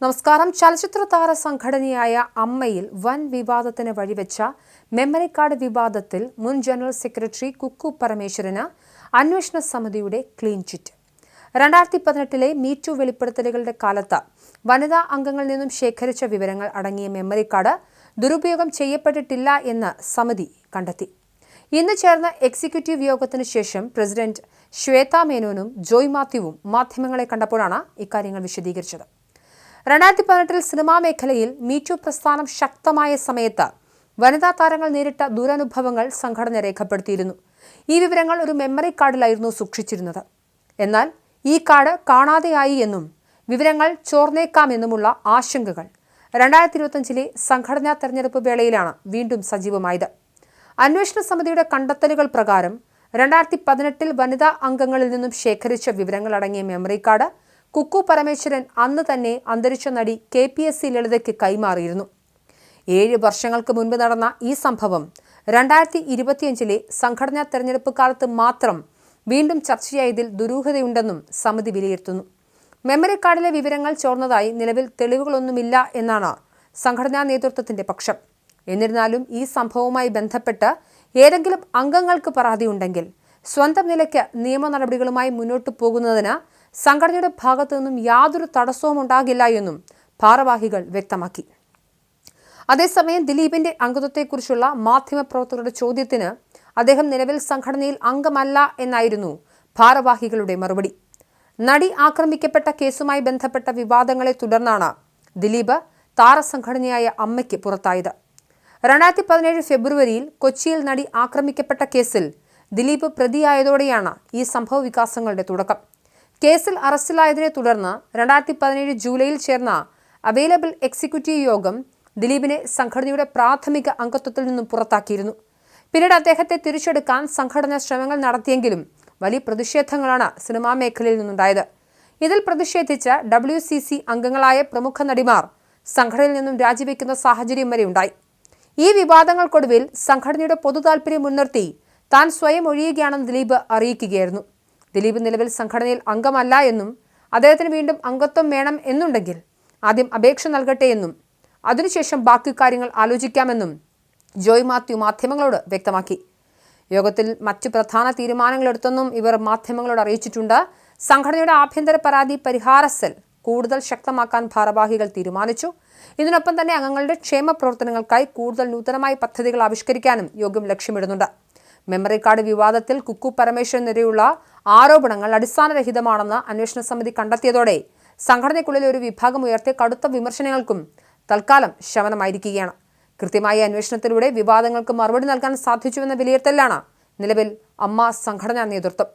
നമസ്കാരം. ചലച്ചിത്ര താര സംഘടനയായ അമ്മയിൽ വൻ വിവാദത്തിന് വഴിവെച്ച മെമ്മറി കാർഡ് വിവാദത്തിൽ മുൻ ജനറൽ സെക്രട്ടറി കുക്കു പരമേശ്വരന് അന്വേഷണ സമിതിയുടെ ക്ലീൻ ചിറ്റ്. 2018 മീറ്റു വെളിപ്പെടുത്തലുകളുടെ കാലത്ത് വനിതാ അംഗങ്ങളിൽ നിന്നും ശേഖരിച്ച വിവരങ്ങൾ അടങ്ങിയ മെമ്മറി കാർഡ് ദുരുപയോഗം ചെയ്യപ്പെട്ടിട്ടില്ല എന്ന് സമിതി കണ്ടെത്തി. ഇന്ന് ചേർന്ന എക്സിക്യൂട്ടീവ് യോഗത്തിന് ശേഷം പ്രസിഡന്റ് ശ്വേത മേനോനും ജോയ് മാത്യുവും മാധ്യമങ്ങളെ കണ്ടപ്പോഴാണ് ഇക്കാര്യങ്ങൾ വിശദീകരിച്ചത്. 2018 സിനിമാ മേഖലയിൽ മീറ്റു പ്രസ്ഥാനം ശക്തമായ സമയത്ത് വനിതാ താരങ്ങൾ നേരിട്ട ദുരനുഭവങ്ങൾ സംഘടന രേഖപ്പെടുത്തിയിരുന്നു. ഈ വിവരങ്ങൾ ഒരു മെമ്മറി കാർഡിലായിരുന്നു സൂക്ഷിച്ചിരുന്നത്. എന്നാൽ ഈ കാർഡ് കാണാതെയായി എന്നും വിവരങ്ങൾ ചോർന്നേക്കാമെന്നുമുള്ള ആശങ്കകൾ 2025 സംഘടനാ തെരഞ്ഞെടുപ്പ് വേളയിലാണ് വീണ്ടും സജീവമായത്. അന്വേഷണ സമിതിയുടെ കണ്ടെത്തലുകൾ പ്രകാരം 2018 വനിതാ അംഗങ്ങളിൽ നിന്നും ശേഖരിച്ച വിവരങ്ങൾ അടങ്ങിയ മെമ്മറി കാർഡ് കുക്കു പരമേശ്വരൻ അന്ന് തന്നെ അന്തരിച്ച നടി KPSC ലളിതയ്ക്ക് കൈമാറിയിരുന്നു. 7 വർഷങ്ങൾക്ക് മുൻപ് നടന്ന ഈ സംഭവം 2025 സംഘടനാ തെരഞ്ഞെടുപ്പ് കാലത്ത് മാത്രം വീണ്ടും ചർച്ചയായതിൽ ദുരൂഹതയുണ്ടെന്നും സമിതി വിലയിരുത്തുന്നു. മെമ്മറി കാർഡിലെ വിവരങ്ങൾ ചോർന്നതായി നിലവിൽ തെളിവുകളൊന്നുമില്ല എന്നാണ് സംഘടനാ നേതൃത്വത്തിന്റെ പക്ഷം. എന്നിരുന്നാലും ഈ സംഭവവുമായി ബന്ധപ്പെട്ട് ഏതെങ്കിലും അംഗങ്ങൾക്ക് പരാതിയുണ്ടെങ്കിൽ സ്വന്തം നിലയ്ക്ക് നിയമ നടപടികളുമായി മുന്നോട്ടു പോകുന്നതിന് സംഘടനയുടെ ഭാഗത്തു നിന്നും യാതൊരു തടസ്സവും ഉണ്ടാകില്ല എന്നും ഭാരവാഹികൾ വ്യക്തമാക്കി. അതേസമയം ദിലീപിന്റെ അംഗത്വത്തെക്കുറിച്ചുള്ള മാധ്യമപ്രവർത്തകരുടെ ചോദ്യത്തിന് അദ്ദേഹം നിലവിൽ സംഘടനയിൽ അംഗമല്ല എന്നായിരുന്നു ഭാരവാഹികളുടെ മറുപടി. നടി ആക്രമിക്കപ്പെട്ട കേസുമായി ബന്ധപ്പെട്ട വിവാദങ്ങളെ തുടർന്നാണ് ദിലീപ് താരസംഘടനയായ അമ്മയ്ക്ക് പുറത്തായത്. 2017 ഫെബ്രുവരിയിൽ കൊച്ചിയിൽ നടി ആക്രമിക്കപ്പെട്ട കേസിൽ ദിലീപ് പ്രതിയായതോടെയാണ് ഈ സംഭവ വികാസങ്ങളുടെ തുടക്കം. കേസിൽ അറസ്റ്റിലായതിനെ തുടർന്ന് 2017 ജൂലൈയിൽ ചേർന്ന അവൈലബിൾ എക്സിക്യൂട്ടീവ് യോഗം ദിലീപിനെ സംഘടനയുടെ പ്രാഥമിക അംഗത്വത്തിൽ നിന്നും പുറത്താക്കിയിരുന്നു. പിന്നീട് അദ്ദേഹത്തെ തിരിച്ചെടുക്കാൻ സംഘടന ശ്രമങ്ങൾ നടത്തിയെങ്കിലും വലിയ പ്രതിഷേധങ്ങളാണ് സിനിമാ മേഖലയിൽ നിന്നുണ്ടായത്. ഇതിൽ പ്രതിഷേധിച്ച WCC അംഗങ്ങളായ പ്രമുഖ നടിമാർ സംഘടനയിൽ നിന്നും രാജിവെക്കുന്ന സാഹചര്യം വരെ ഉണ്ടായി. ഈ വിവാദങ്ങൾക്കൊടുവിൽ സംഘടനയുടെ പൊതുതാൽപര്യം മുൻനിർത്തി താൻ സ്വയം ഒഴിയുകയാണെന്ന് ദിലീപ് അറിയിക്കുകയായിരുന്നു. ദിലീപ് നിലവിൽ സംഘടനയിൽ അംഗമല്ല എന്നും അദ്ദേഹത്തിന് വീണ്ടും അംഗത്വം വേണം എന്നുണ്ടെങ്കിൽ ആദ്യം അപേക്ഷ നൽകട്ടെ എന്നും അതിനുശേഷം ബാക്കി കാര്യങ്ങൾ ആലോചിക്കാമെന്നും ജോയ് മാത്യു മാധ്യമങ്ങളോട് വ്യക്തമാക്കി. യോഗത്തിൽ മറ്റ് പ്രധാന തീരുമാനങ്ങളെടുത്തെന്നും ഇവർ മാധ്യമങ്ങളോട് അറിയിച്ചിട്ടുണ്ട്. സംഘടനയുടെ ആഭ്യന്തര പരാതി പരിഹാര സെൽ കൂടുതൽ ശക്തമാക്കാൻ ഭാരവാഹികൾ തീരുമാനിച്ചു. ഇതിനൊപ്പം തന്നെ അംഗങ്ങളുടെ ക്ഷേമ പ്രവർത്തനങ്ങൾക്കായി കൂടുതൽ നൂതനമായ പദ്ധതികൾ ആവിഷ്കരിക്കാനും യോഗം ലക്ഷ്യമിടുന്നുണ്ട്. മെമ്മറി കാർഡ് വിവാദത്തിൽ കുക്കു പരമേശ്വരനെതിരെയുള്ള ആരോപണങ്ങൾ അടിസ്ഥാനരഹിതമാണെന്ന് അന്വേഷണ സമിതി കണ്ടെത്തിയതോടെ സംഘടനയ്ക്കുള്ളിൽ ഒരു വിഭാഗം ഉയർത്തിയ കടുത്ത വിമർശനങ്ങൾക്കും തൽക്കാലം ശമനമായിരിക്കുകയാണ്. കൃത്യമായ അന്വേഷണത്തിലൂടെ വിവാദങ്ങൾക്ക് മറുപടി നൽകാൻ സാധിച്ചുവെന്ന വിലയിരുത്തലാണ് നിലവിൽ അമ്മ സംഘടനാ നേതൃത്വം.